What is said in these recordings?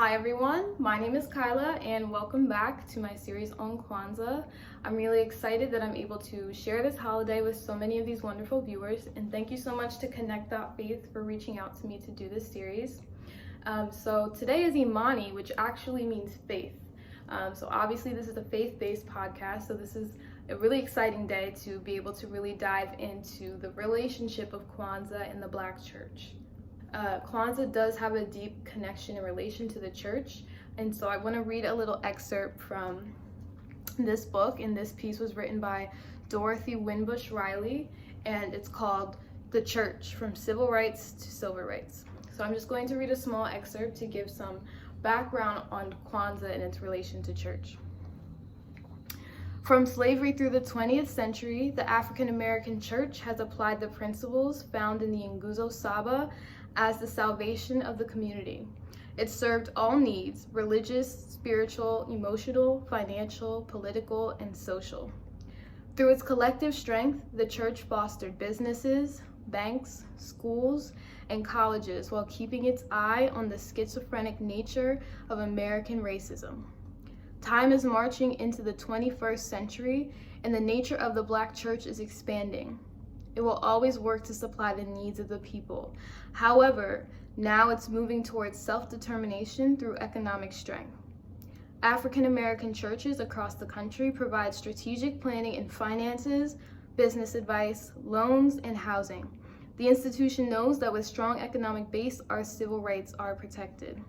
Hi everyone, my name is Kyla and welcome back to my series on Kwanzaa. I'm really excited that I'm able to share this holiday with so many of these wonderful viewers, and thank you so much to connect.faith for reaching out to me to do this series. So today is Imani, which actually means faith. So obviously this is a faith-based podcast, so this is a really exciting day to be able to really dive into the relationship of Kwanzaa and the Black church. Kwanzaa does have a deep connection and relation to the church, and so I want to read a little excerpt from this book, and this piece was written by Dorothy Winbush Riley, and it's called The Church, From Civil Rights to Civil Rights. So I'm just going to read a small excerpt to give some background on Kwanzaa and its relation to church. From slavery through the 20th century, the African American church has applied the principles found in the Nguzo Saba as the salvation of the community. It served all needs: religious, spiritual, emotional, financial, political, and social. Through its collective strength, the church fostered businesses, banks, schools, and colleges while keeping its eye on the schizophrenic nature of American racism. Time is marching into the 21st century, and the nature of the Black church is expanding. It will always work to supply the needs of the people. However, now it's moving towards self-determination through economic strength. African American churches across the country provide strategic planning in finances, business advice, loans, and housing. The institution knows that with strong economic base, our civil rights are protected.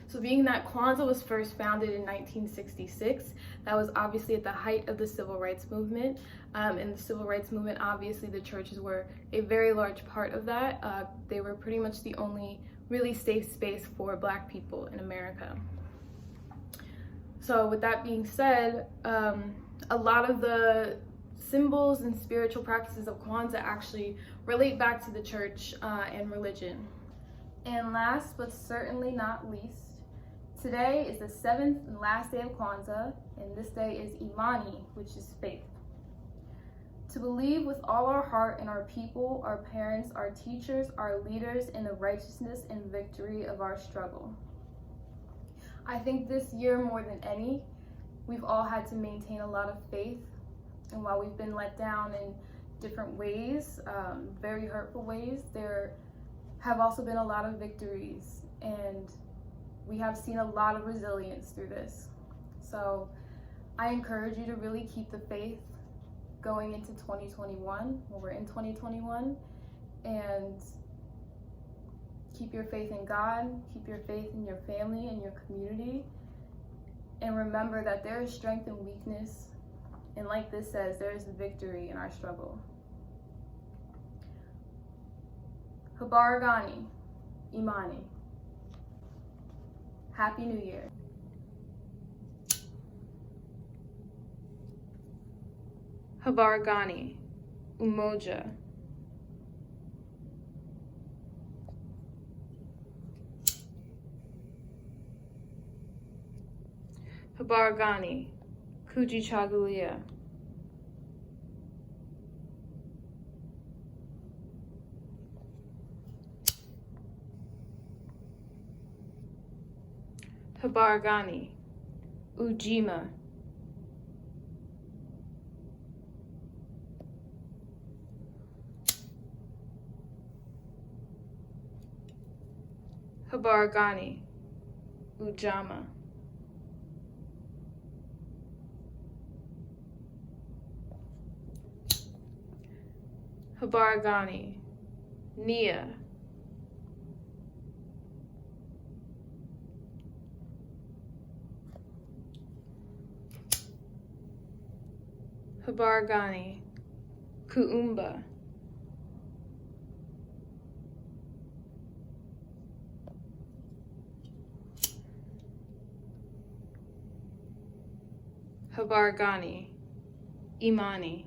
So being that Kwanzaa was first founded in 1966, that was obviously at the height of the civil rights movement. In the civil rights movement, obviously the churches were a very large part of that. They were pretty much the only really safe space for Black people in America. So with that being said, a lot of the symbols and spiritual practices of Kwanzaa actually relate back to the church and religion. And last but certainly not least, today is the 7th and last day of Kwanzaa, and this day is Imani, which is faith. To believe with all our heart in our people, our parents, our teachers, our leaders, in the righteousness and victory of our struggle. I think this year more than any, we've all had to maintain a lot of faith, and while we've been let down in different ways, very hurtful ways, there have also been a lot of victories, and we have seen a lot of resilience through this. So I encourage you to really keep the faith going into 2021, when we're in 2021, and keep your faith in God, keep your faith in your family and your community, and remember that there is strength in weakness, and like this says, there is victory in our struggle. Habari, gani, Imani. Happy New Year. Habari gani, umoja. Habari gani, kujichagulia. Habari gani, ujima. Habari gani, ujama. Habari gani, nia. Habari gani, kuumba. Habari gani, Imani.